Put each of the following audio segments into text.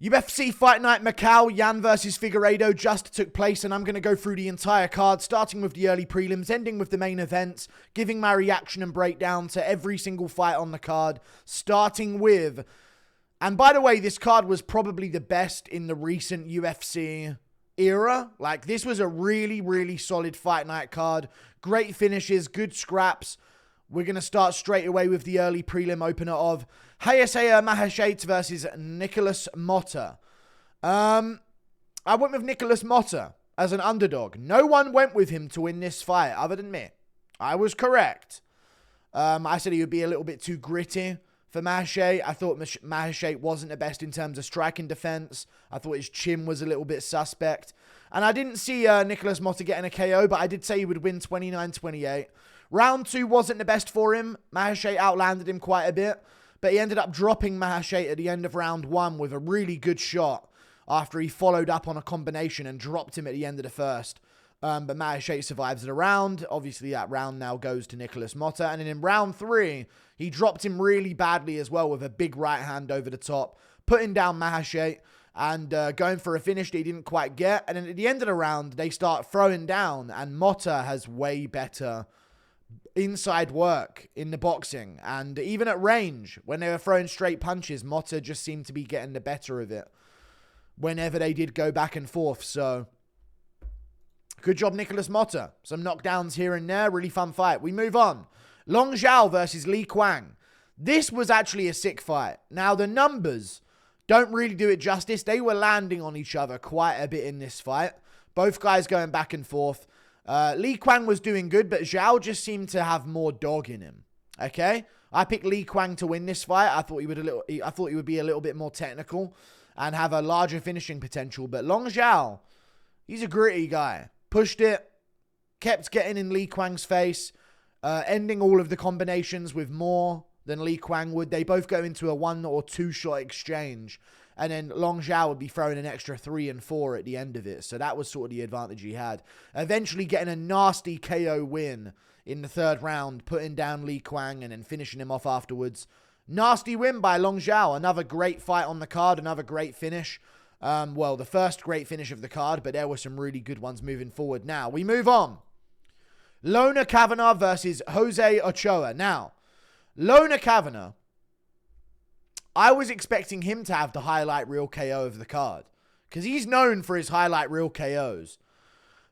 UFC Fight Night Macau, Yan versus Figueiredo just took place, and I'm going to go through the entire card, starting with the early prelims, ending with the main events, giving my reaction and breakdown to every single fight on the card, starting with... And by the way, this card was probably the best in the recent UFC era. Like, this was a really, really solid Fight Night card. Great finishes, good scraps. We're going to start straight away with the early prelim opener of Hayasaya Mahashate versus Nicholas Motta. I went with Nicholas Motta as an underdog. No one went with him to win this fight other than me. I was correct. I said he would be a little bit too gritty for Mahashate. I thought Mahashate wasn't the best in terms of striking defense. I thought his chin was a little bit suspect. And I didn't see Nicholas Motta getting a KO, but I did say he would win 29-28. Round 2 wasn't the best for him. Mahashate outlanded him quite a bit, but he ended up dropping Mahashate at the end of round 1 with a really good shot after he followed up on a combination and dropped him at the end of the first. But Mahashate survives the round. Obviously, that round now goes to Nicholas Motta. And then in round 3, he dropped him really badly as well with a big right hand over the top, putting down Mahashate and going for a finish that he didn't quite get. And then at the end of the round, they start throwing down, and Motta has way better inside work in the boxing, and even at range when they were throwing straight punches, Motta just seemed to be getting the better of it whenever they did go back and forth. So good job, Nicholas Motta. Some knockdowns here and there. Really fun fight. We move on. Long Xiao versus Quang. This was actually a sick fight. Now, the numbers don't really do it justice. They were landing on each other quite a bit in this fight. Both guys going back and forth. Quang was doing good, but Xiao just seemed to have more dog in him. Okay, I picked Quang to win this fight. I thought he would be a little bit more technical and have a larger finishing potential. But Long Xiao, he's a gritty guy. Pushed it, kept getting in Quang's face, ending all of the combinations with more than Quang would. They both go into a 1 or 2 shot exchange. And then Long Xiao would be throwing an extra 3 and 4 at the end of it. So that was sort of the advantage he had. Eventually getting a nasty KO win in the 3rd round, putting down Quang and then finishing him off afterwards. Nasty win by Long Xiao. Another great fight on the card. Another great finish. Well, the first great finish of the card, but there were some really good ones moving forward. Now, we move on. Lona Kavanagh versus Jose Ochoa. Now, Lona Kavanagh, I was expecting him to have the highlight reel KO of the card, because he's known for his highlight reel KOs.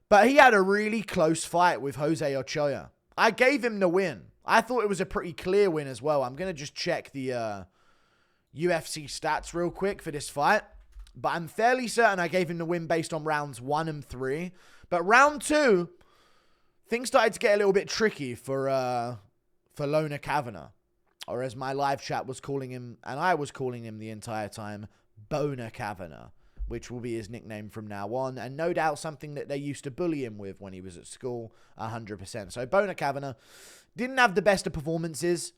But he had a really close fight with Jose Ochoa. I gave him the win. I thought it was a pretty clear win as well. I'm going to just check the UFC stats real quick for this fight. But I'm fairly certain I gave him the win based on rounds 1 and 3. But round 2, things started to get a little bit tricky for Lona Kavanagh. Or as my live chat was calling him, and I was calling him the entire time, Boner Kavanagh, which will be his nickname from now on, and no doubt something that they used to bully him with when he was at school, 100%. So Boner Kavanagh didn't have the best of performances,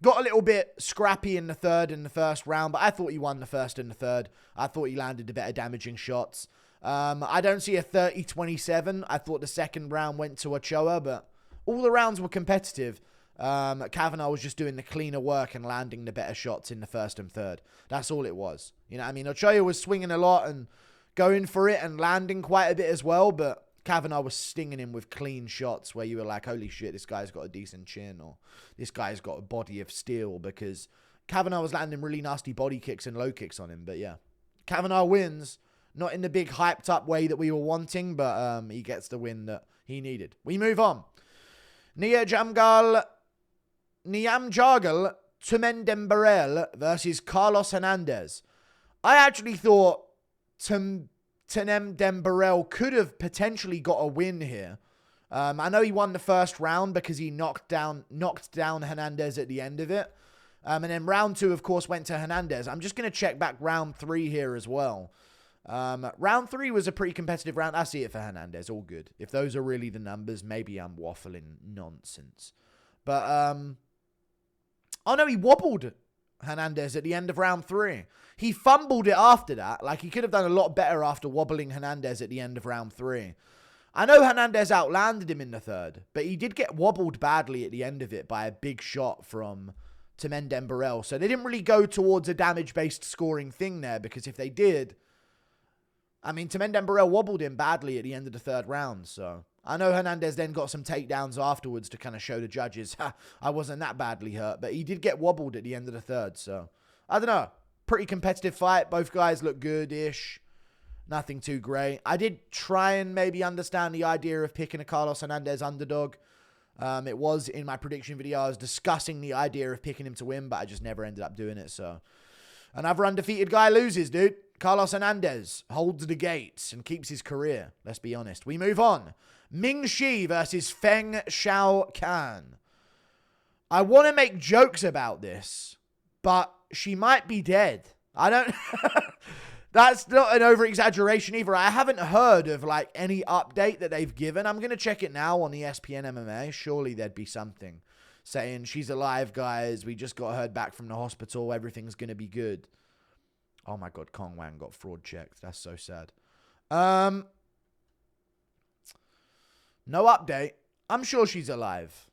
got a little bit scrappy in the 3rd and the 1st round, but I thought he won the 1st and the 3rd. I thought he landed the better damaging shots. I don't see a 30-27. I thought the 2nd round went to Ochoa, but all the rounds were competitive. Kavanagh was just doing the cleaner work and landing the better shots in the 1st and 3rd. That's all it was. You know what I mean? Ochoa was swinging a lot and going for it and landing quite a bit as well, but Kavanagh was stinging him with clean shots where you were like, holy shit, this guy's got a decent chin, or this guy's got a body of steel, because Kavanagh was landing really nasty body kicks and low kicks on him. But yeah, Kavanagh wins, not in the big hyped up way that we were wanting, but he gets the win that he needed. We move on. Nyamjargal Tumendemberel versus Carlos Hernandez. I actually thought Tumendemberel could have potentially got a win here. I know he won the 1st round because he knocked down Hernandez at the end of it. And then round 2, of course, went to Hernandez. I'm just going to check back round 3 here as well. Round 3 was a pretty competitive round. I see it for Hernandez. All good. If those are really the numbers, maybe I'm waffling nonsense. But, oh no, he wobbled Hernandez at the end of round 3. He fumbled it after that. Like, he could have done a lot better after wobbling Hernandez at the end of round 3. I know Hernandez outlanded him in the 3rd, but he did get wobbled badly at the end of it by a big shot from Tumendemberel. So they didn't really go towards a damage-based scoring thing there, because if they did, I mean, Tumendemberel wobbled him badly at the end of the third round. So I know Hernandez then got some takedowns afterwards to kind of show the judges, I wasn't that badly hurt. But he did get wobbled at the end of the third. So I don't know. Pretty competitive fight. Both guys look good-ish. Nothing too great. I did try and maybe understand the idea of picking a Carlos Hernandez underdog. It was in my prediction video. I was discussing the idea of picking him to win, but I just never ended up doing it. So another undefeated guy loses, dude. Carlos Hernandez holds the gates and keeps his career. Let's be honest. We move on. Ming versus Feng Xiaocan. I want to make jokes about this, but she might be dead. I don't... That's not an over-exaggeration either. I haven't heard of, like, any update that they've given. I'm going to check it now on the ESPN MMA. Surely there'd be something saying, she's alive, guys. We just got her back from the hospital. Everything's going to be good. Oh, my God. Cong Wang got fraud checked. That's so sad. No update. I'm sure she's alive.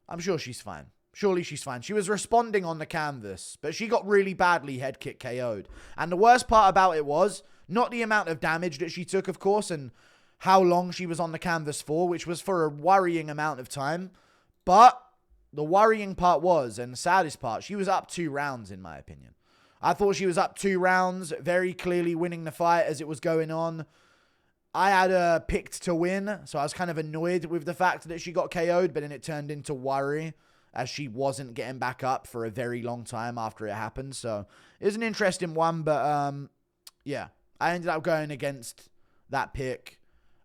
I'm sure she's fine. Surely she's fine. She was responding on the canvas, but she got really badly head kick KO'd. And the worst part about it was not the amount of damage that she took, of course, and how long she was on the canvas for, which was for a worrying amount of time. But the worrying part was, and the saddest part, she was up 2 rounds, in my opinion. I thought she was up 2 rounds, very clearly winning the fight as it was going on. I had her picked to win, so I was kind of annoyed with the fact that she got KO'd, but then it turned into worry, as she wasn't getting back up for a very long time after it happened. So it was an interesting one, but yeah, I ended up going against that pick,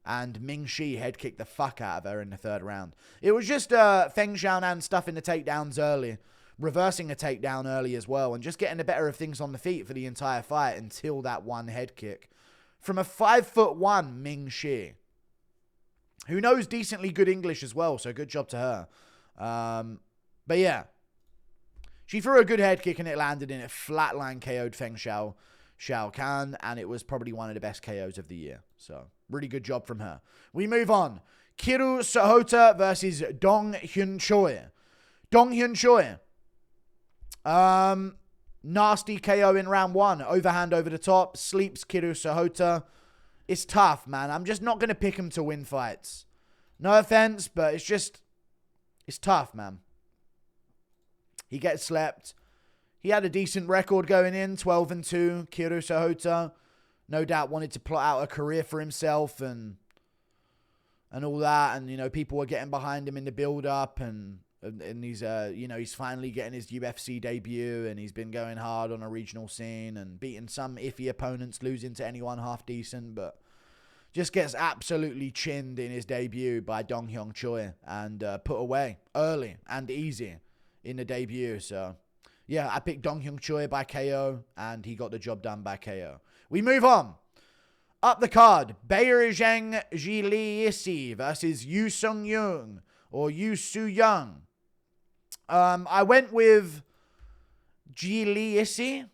and Ming head kicked the fuck out of her in the 3rd round. It was just Feng Xiaonan stuffing the takedowns early, reversing a takedown early as well, and just getting the better of things on the feet for the entire fight until that one head kick from a 5'1" Ming, who knows decently good English as well, so good job to her. But yeah, she threw a good head kick and it landed in it. Flatline KO'd Feng Xiaocan, and it was probably one of the best KOs of the year. So really good job from her. We move on. Kiru Sahota versus Dong Hyun Choi. Dong Hyun Choi. Nasty KO in round 1. Overhand over the top. Sleeps Kiru Sahota. It's tough, man. I'm just not going to pick him to win fights. No offense, but it's tough, man. He gets slept. He had a decent record going in, 12-2. Kiru Sahota, no doubt wanted to plot out a career for himself and all that. And, you know, people were getting behind him in the build-up. And he's, you know, he's finally getting his UFC debut. And he's been going hard on a regional scene and beating some iffy opponents, losing to anyone half decent. But just gets absolutely chinned in his debut by Dong Hyun Choi and put away early and easy in the debut. So yeah, I picked Dong Hyun Choi by KO, and he got the job done by KO. We move on. Up the card, Zhang Jiliisi versus Yu Sung Young or Yu Su Young. I went with Jiliisi.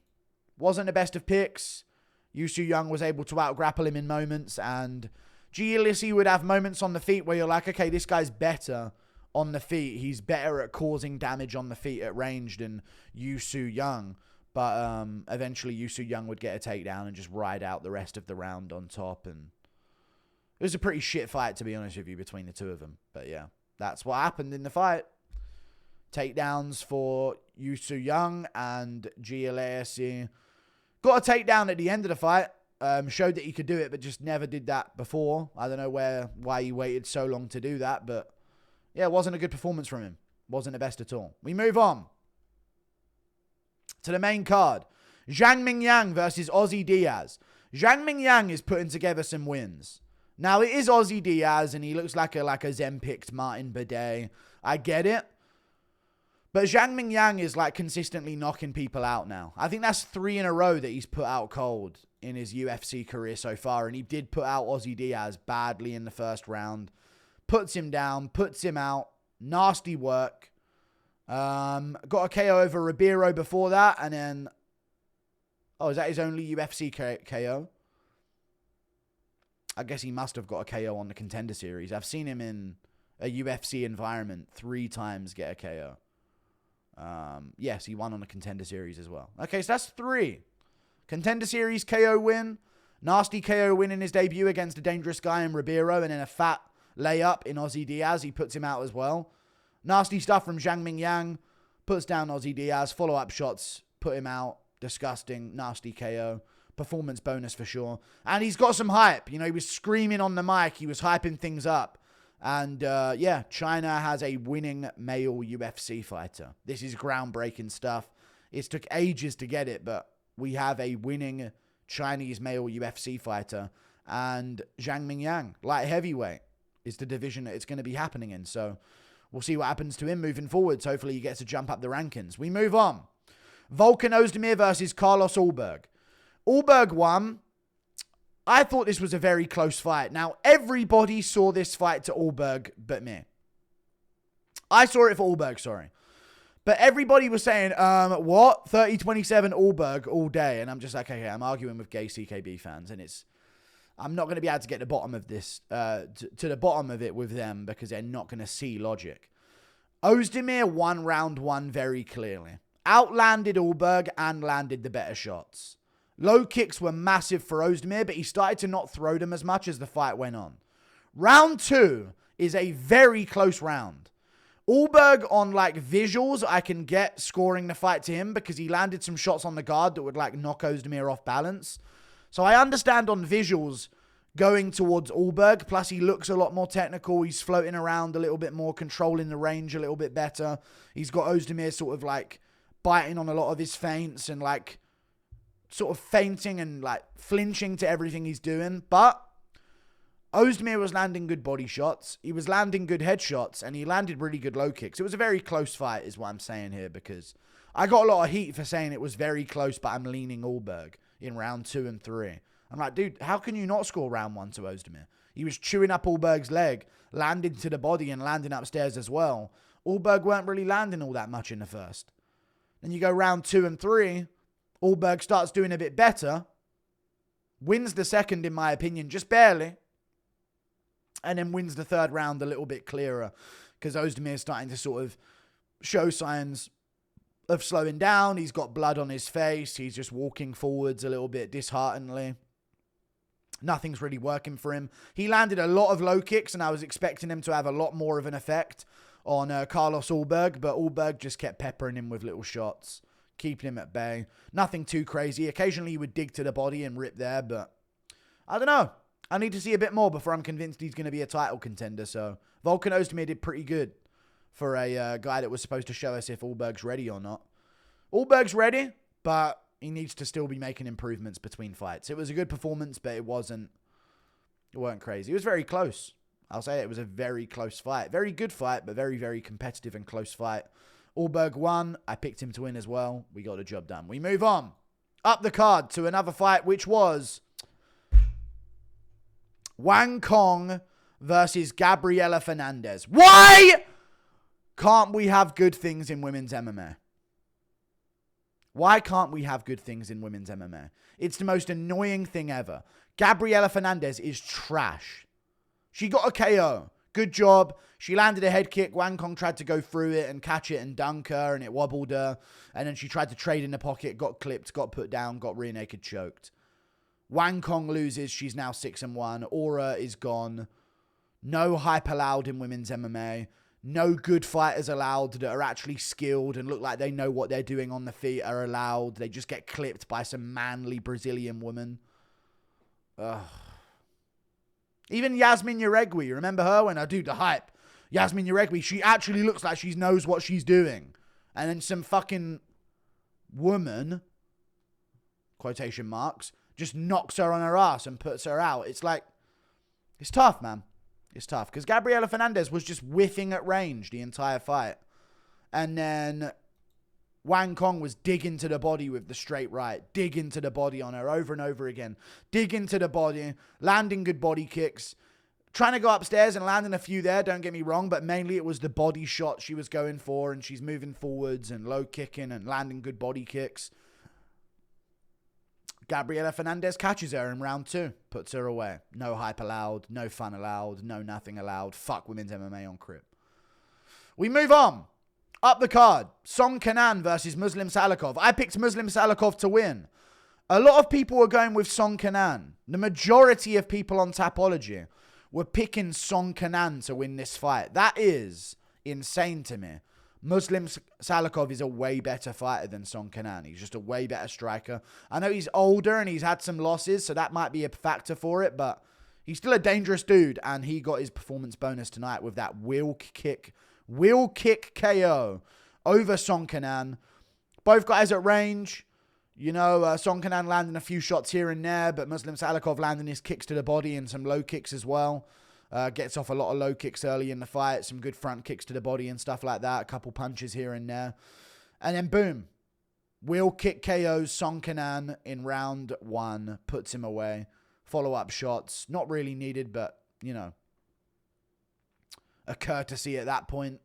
Wasn't the best of picks. Yu Su Young was able to out-grapple him in moments, and Jiliisi would have moments on the feet where you're like, okay, this guy's better on the feet. He's better at causing damage on the feet at range than Yu Su Young. But eventually Yu Su Young would get a takedown and just ride out the rest of the round on top. And it was a pretty shit fight, to be honest with you, between the two of them. But yeah, that's what happened in the fight. Takedowns for Yu Su Young, and Jiliisi got a takedown at the end of the fight. Showed that he could do it, but just never did that before. I don't know why he waited so long to do that, but yeah, it wasn't a good performance from him. Wasn't the best at all. We move on to the main card. Zhang Mingyang versus Ozzy Diaz. Zhang Mingyang is putting together some wins. Now, it is Ozzy Diaz, and he looks like a Zen-picked Martin Bidet. I get it. But Zhang Mingyang is like consistently knocking people out now. I think that's 3 in a row that he's put out cold in his UFC career so far. And he did put out Ozzy Diaz badly in the first round. Puts him down, puts him out. Nasty work. Got a KO over Ribeiro before that. And then, oh, is that his only UFC KO? I guess he must have got a KO on the Contender Series. I've seen him in a UFC environment 3 times get a KO. Yes, he won on a Contender Series as well. Okay, so that's 3. Contender Series KO win. Nasty KO win in his debut against a dangerous guy in Ribeiro. And then a fat layup in Ozzy Diaz. He puts him out as well. Nasty stuff from Zhang Mingyang. Puts down Ozzy Diaz. Follow-up shots. Put him out. Disgusting. Nasty KO. Performance bonus for sure. And he's got some hype. You know, he was screaming on the mic. He was hyping things up. And, yeah, China has a winning male UFC fighter. This is groundbreaking stuff. It took ages to get it, but we have a winning Chinese male UFC fighter. And Zhang Mingyang, light heavyweight, is the division that it's going to be happening in. So we'll see what happens to him moving forwards. Hopefully he gets to jump up the rankings. We move on. Volkan Oezdemir versus Carlos Ulberg. Ulberg won. I thought this was a very close fight. Now, everybody saw this fight to Ulberg but me. I saw it for Ulberg, sorry. But everybody was saying, what? 30-27 Ulberg all day. And I'm just like, okay, I'm arguing with gay CKB fans. And I'm not going to be able to get the bottom of this, to the bottom of it with them because they're not going to see logic. Oezdemir won round 1 very clearly. Outlanded Ulberg and landed the better shots. Low kicks were massive for Oezdemir, but he started to not throw them as much as the fight went on. Round 2 is a very close round. Ulberg on like visuals, I can get scoring the fight to him because he landed some shots on the guard that would like knock Oezdemir off balance. So I understand on visuals going towards Ulberg. Plus he looks a lot more technical. He's floating around a little bit more, controlling the range a little bit better. He's got Oezdemir sort of like biting on a lot of his feints and like sort of feinting and like flinching to everything he's doing. But Oezdemir was landing good body shots. He was landing good headshots and he landed really good low kicks. It was a very close fight is what I'm saying here because I got a lot of heat for saying it was very close, but I'm leaning Ulberg in round 2 and 3. I'm like, dude, how can you not score round 1 to Oezdemir? He was chewing up Ulberg's leg, landing to the body and landing upstairs as well. Ulberg weren't really landing all that much in the first. Then you go round 2 and 3. Ulberg starts doing a bit better. Wins the second, in my opinion, just barely. And then wins the third round a little bit clearer. Because Oezdemir is starting to sort of show signs of slowing down. He's got blood on his face. He's just walking forwards a little bit dishearteningly. Nothing's really working for him. He landed a lot of low kicks, and I was expecting him to have a lot more of an effect on Carlos Ulberg. But Ulberg just kept peppering him with little shots, keeping him at bay. Nothing too crazy. Occasionally he would dig to the body and rip there, but I don't know. I need to see a bit more before I'm convinced he's going to be a title contender. So Volkan Oezdemir did pretty good for a guy that was supposed to show us if Ulberg's ready or not. Ulberg's ready, but he needs to still be making improvements between fights. It was a good performance, but it weren't crazy. It was very close. I'll say it was a very close fight. Very good fight, but very, very competitive and close fight. Ulberg won. I picked him to win as well. We got the job done. We move on. Up the card to another fight, which was Kong versus Gabriella Fernandez. Why can't we have good things in women's MMA? Why can't we have good things in women's MMA? It's the most annoying thing ever. Gabriella Fernandez is trash. She got a KO. Good job. She landed a head kick. Kong tried to go through it and catch it and dunk her, and it wobbled her. And then she tried to trade in the pocket, got clipped, got put down, got rear naked choked. Kong loses. She's now 6-1. Aura is gone. No hype allowed in women's MMA. No good fighters allowed that are actually skilled and look like they know what they're doing on the feet are allowed. They just get clipped by some manly Brazilian woman. Ugh. Even Yasmin Yaregui, remember her when I do the hype? Yasmin Yaregui, she actually looks like she knows what she's doing. And then some fucking woman, quotation marks, just knocks her on her ass and puts her out. It's like, it's tough, man. It's tough. Because Gabriella Fernandez was just whiffing at range the entire fight. And then Kong was digging to the body with the straight right. Digging to the body on her over and over again. Digging to the body. Landing good body kicks. Trying to go upstairs and landing a few there, don't get me wrong. But mainly it was the body shot she was going for. And she's moving forwards and low kicking and landing good body kicks. Gabriella Fernandez catches her in round 2. Puts her away. No hype allowed. No fun allowed. No nothing allowed. Fuck women's MMA on Crip. We move on. Up the card. Song Kenan versus Muslim Salikhov. I picked Muslim Salikhov to win. A lot of people were going with Song Kenan. The majority of people on Tapology were picking Song Kenan to win this fight. That is insane to me. Muslim Salikhov is a way better fighter than Song Kenan. He's just a way better striker. I know he's older and he's had some losses, so that might be a factor for it, but he's still a dangerous dude, and he got his performance bonus tonight with that wheel kick KO over Song Kenan. Both guys at range. You know, Song Kenan landing a few shots here and there, but Muslim Salikhov landing his kicks to the body and some low kicks as well. Gets off a lot of low kicks early in the fight. Some good front kicks to the body and stuff like that. A couple punches here and there. And then boom. Wheel kick KOs Song Kenan in round 1. Puts him away. Follow-up shots. Not really needed, but, you know, a courtesy at that point.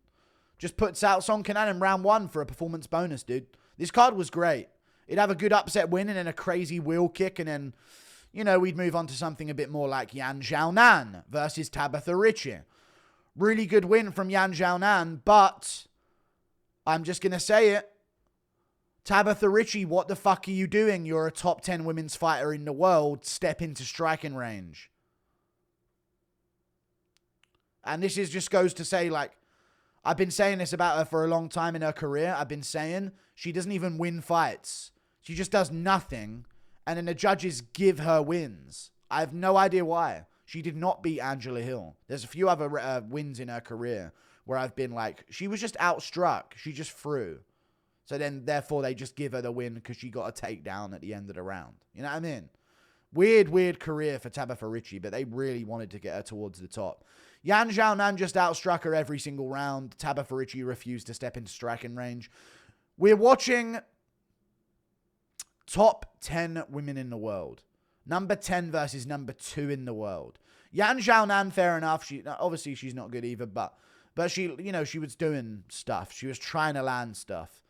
Just puts out Song Kenan in round 1 for a performance bonus, dude. This card was great. It'd have a good upset win and then a crazy wheel kick, and then, you know, we'd move on to something a bit more like Xiaonan versus Tabatha Ricci. Really good win from Xiaonan, but I'm just going to say it. Tabatha Ricci, what the fuck are you doing? You're a top 10 women's fighter in the world. Step into striking range. And this is just goes to say, like, I've been saying this about her for a long time in her career. I've been saying she doesn't even win fights. She just does nothing. And then the judges give her wins. I have no idea why. She did not beat Angela Hill. There's a few other wins in her career where I've been like, she was just outstruck. She just threw. So then, therefore, they just give her the win because she got a takedown at the end of the round. You know what I mean? Weird career for Tabatha Ricci, but they really wanted to get her towards the top. Xiaonan just outstruck her every single round. Tabatha Ricci refused to step into striking range. We're watching top 10 women in the world. Number 10 versus number 2 in the world. Xiaonan, fair enough. Obviously, she's not good either, but she, you know, she was doing stuff. She was trying to land stuff.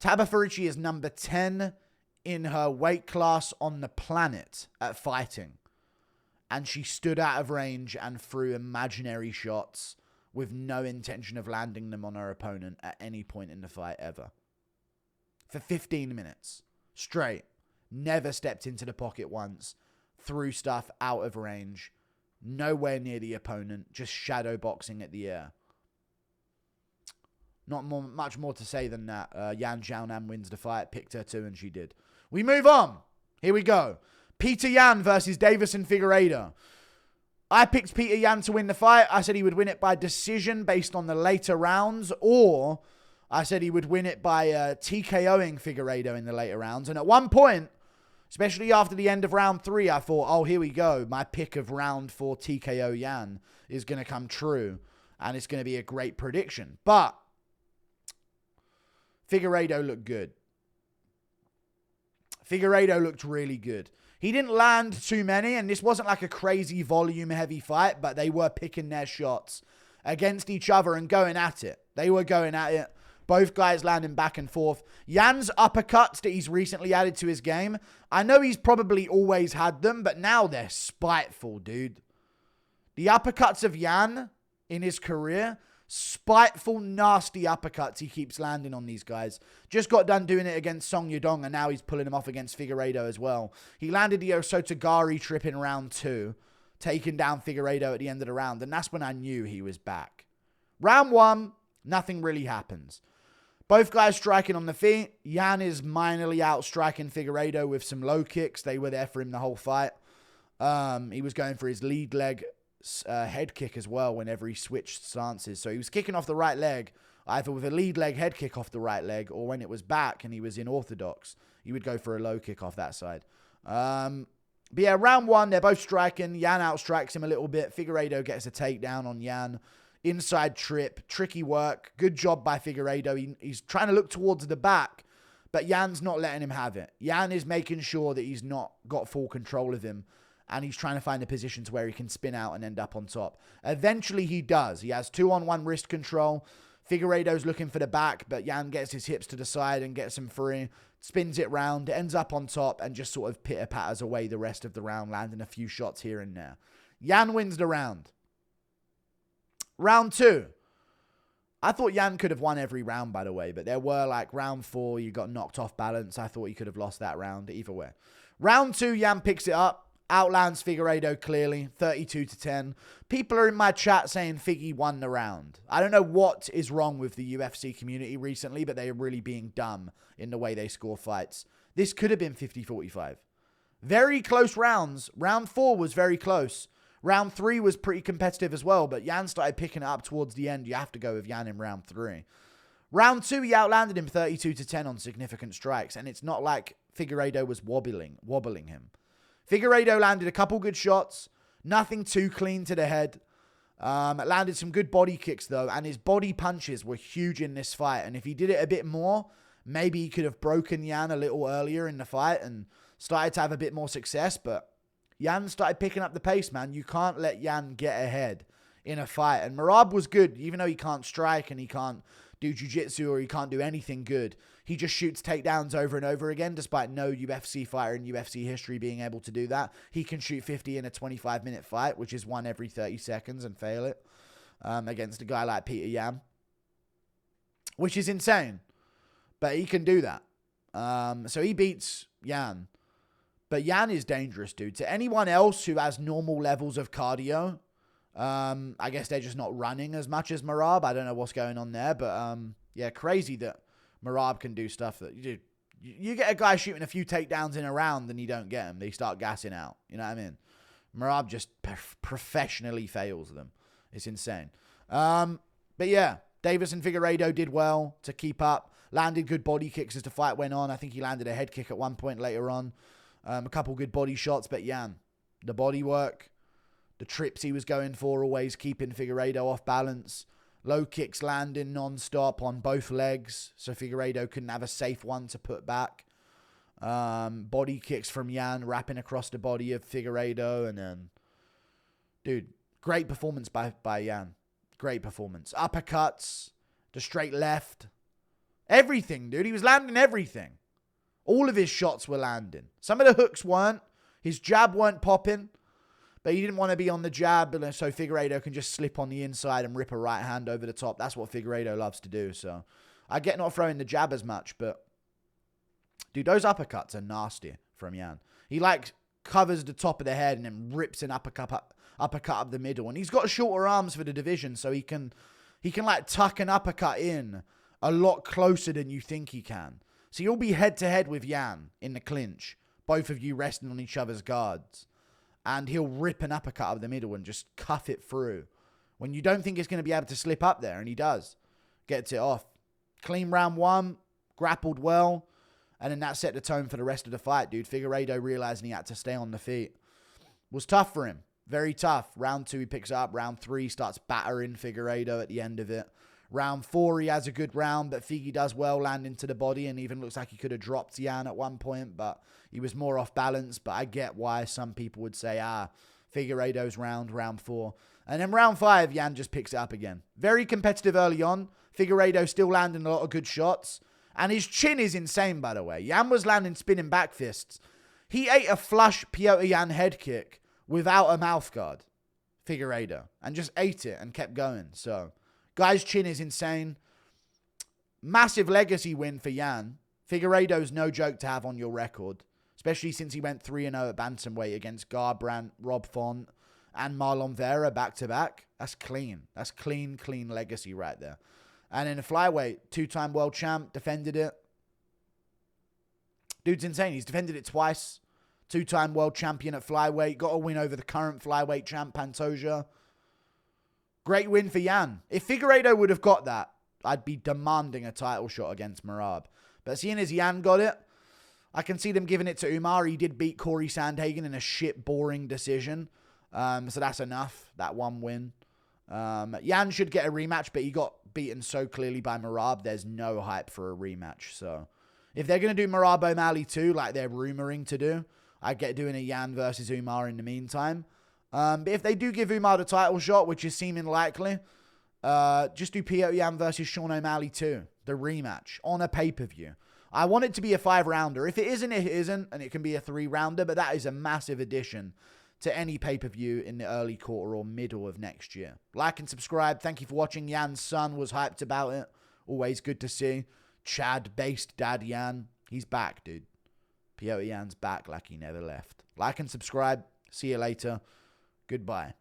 Tabatha Ricci is number 10 in her weight class on the planet at fighting. And she stood out of range and threw imaginary shots with no intention of landing them on her opponent at any point in the fight ever. For 15 minutes. Straight. Never stepped into the pocket once. Threw stuff out of range. Nowhere near the opponent. Just shadow boxing at the air. Not much more to say than that. Xiaonan wins the fight. Picked her too, and she did. We move on. Here we go. Petr Yan versus Deiveson Figueiredo. I picked Petr Yan to win the fight. I said he would win it by decision based on the later rounds, or I said he would win it by TKOing Figueiredo in the later rounds. And at one point, especially after the end of round 3, I thought, oh, here we go. My pick of round 4 TKO Yan is going to come true, and it's going to be a great prediction. But Figueiredo looked good. Figueiredo looked really good. He didn't land too many, and this wasn't like a crazy volume-heavy fight, but they were picking their shots against each other and going at it. They were going at it. Both guys landing back and forth. Yan's uppercuts that he's recently added to his game, I know he's probably always had them, but now they're spiteful, dude. The uppercuts of Yan in his career, spiteful, nasty uppercuts he keeps landing on these guys. Just got done doing it against Song Yadong, and now he's pulling them off against Figueiredo as well. He landed the Osotogari trip in round 2, taking down Figueiredo at the end of the round, and that's when I knew he was back. Round 1, nothing really happens. Both guys striking on the feet. Yan is minorly out-striking Figueiredo with some low kicks. They were there for him the whole fight. He was going for his lead leg head kick as well whenever he switched stances. So he was kicking off the right leg, either with a lead leg head kick off the right leg, or when it was back and he was in orthodox, he would go for a low kick off that side. But yeah, round 1, they're both striking. Yan outstrikes him a little bit. Figueiredo gets a takedown on Yan. Inside trip, tricky work. Good job by Figueiredo. He's trying to look towards the back, but Yan's not letting him have it. Yan is making sure that he's not got full control of him, and he's trying to find a position to where he can spin out and end up on top. Eventually, he does. He has 2-on-1 wrist control. Figueiredo's looking for the back, but Yan gets his hips to the side and gets him free. spins it round, ends up on top, and just sort of pitter-patters away the rest of the round, landing a few shots here and there. Yan wins the round. Round 2. I thought Yan could have won every round, by the way, but there were like round 4, you got knocked off balance. I thought he could have lost that round either way. Round 2, Yan picks it up, outlands Figueiredo clearly, 32-10. People are in my chat saying Figgy won the round. I don't know what is wrong with the UFC community recently, but they are really being dumb in the way they score fights. This could have been 50-45. Very close rounds. Round 4 was very close. Round 3 was pretty competitive as well, but Yan started picking it up towards the end. You have to go with Yan in round 3. Round 2, he outlanded him 32-10 on significant strikes, and it's not like Figueiredo was wobbling him. Figueiredo landed a couple good shots, nothing too clean to the head. Landed some good body kicks, though, and his body punches were huge in this fight, and if he did it a bit more, maybe he could have broken Yan a little earlier in the fight and started to have a bit more success, but Yan started picking up the pace, man. You can't let Yan get ahead in a fight. And Merab was good, even though he can't strike and he can't do jiu-jitsu or he can't do anything good. He just shoots takedowns over and over again, despite no UFC fighter in UFC history being able to do that. He can shoot 50 in a 25-minute fight, which is one every 30 seconds, and fail it against a guy like Petr Yan, which is insane. But he can do that. So he beats Yan. But Yan is dangerous, dude. To anyone else who has normal levels of cardio, I guess they're just not running as much as Merab. I don't know what's going on there. But, yeah, crazy that Merab can do stuff that... You get a guy shooting a few takedowns in a round and you don't get him. They start gassing out. You know what I mean? Merab just professionally fails them. It's insane. But, yeah, Deiveson Figueiredo did well to keep up. Landed good body kicks as the fight went on. I think he landed a head kick at one point later on. A couple good body shots, but Yan, the body work, the trips he was going for, always keeping Figueiredo off balance. Low kicks landing non-stop on both legs, so Figueiredo couldn't have a safe one to put back. Body kicks from Yan, wrapping across the body of Figueiredo, and then, dude, great performance by Yan. Great performance. Uppercuts, the straight left, everything, dude. He was landing everything. All of his shots were landing. Some of the hooks weren't. His jab weren't popping. But he didn't want to be on the jab, so Figueiredo can just slip on the inside and rip a right hand over the top. That's what Figueiredo loves to do. So I get not throwing the jab as much, but... Dude, those uppercuts are nasty from Yan. He, like, covers the top of the head and then rips an uppercut up the middle. And he's got shorter arms for the division, so he can like, tuck an uppercut in a lot closer than you think he can. So you'll be head-to-head with Yan in the clinch, both of you resting on each other's guards. And he'll rip an uppercut up the middle and just cuff it through when you don't think it's going to be able to slip up there, and he does. Gets it off. Clean round 1, grappled well, and then that set the tone for the rest of the fight, dude. Figueiredo realizing he had to stay on the feet. Was tough for him. Very tough. Round 2, he picks up. Round 3, starts battering Figueiredo at the end of it. Round 4, he has a good round, but Figgy does well, landing to the body, and even looks like he could have dropped Yan at one point, but he was more off balance. But I get why some people would say, Figueiredo's round 4. And then round 5, Yan just picks it up again. Very competitive early on. Figueiredo still landing a lot of good shots. And his chin is insane, by the way. Yan was landing spinning back fists. He ate a flush Petr Yan head kick without a mouth guard, Figueiredo, and just ate it and kept going. So... Guy's chin is insane. Massive legacy win for Yan. Figueiredo's no joke to have on your record, especially since he went 3-0 at bantamweight against Garbrandt, Rob Font, and Marlon Vera back-to-back. That's clean. That's clean legacy right there. And in a flyweight, 2-time world champ, defended it. Dude's insane. He's defended it twice. 2-time world champion at flyweight. Got a win over the current flyweight champ, Pantoja. Great win for Yan. If Figueiredo would have got that, I'd be demanding a title shot against Merab. But seeing as Yan got it, I can see them giving it to Umar. He did beat Corey Sandhagen in a shit, boring decision. So that's enough, that one win. Yan should get a rematch, but he got beaten so clearly by Merab, there's no hype for a rematch. So if they're going to do Merab O'Malley too, like they're rumoring to do, I'd get doing a Yan versus Umar in the meantime. But if they do give Umar the title shot, which is seeming likely, just do Petr Yan versus Sean O'Malley too, the rematch, on a pay-per-view. I want it to be a 5-rounder. If it isn't, it isn't, and it can be a 3-rounder, but that is a massive addition to any pay-per-view in the early quarter or middle of next year. Like and subscribe. Thank you for watching. Yan's son was hyped about it. Always good to see. Chad-based dad Yan. He's back, dude. Petr Yan's back like he never left. Like and subscribe. See you later. Goodbye.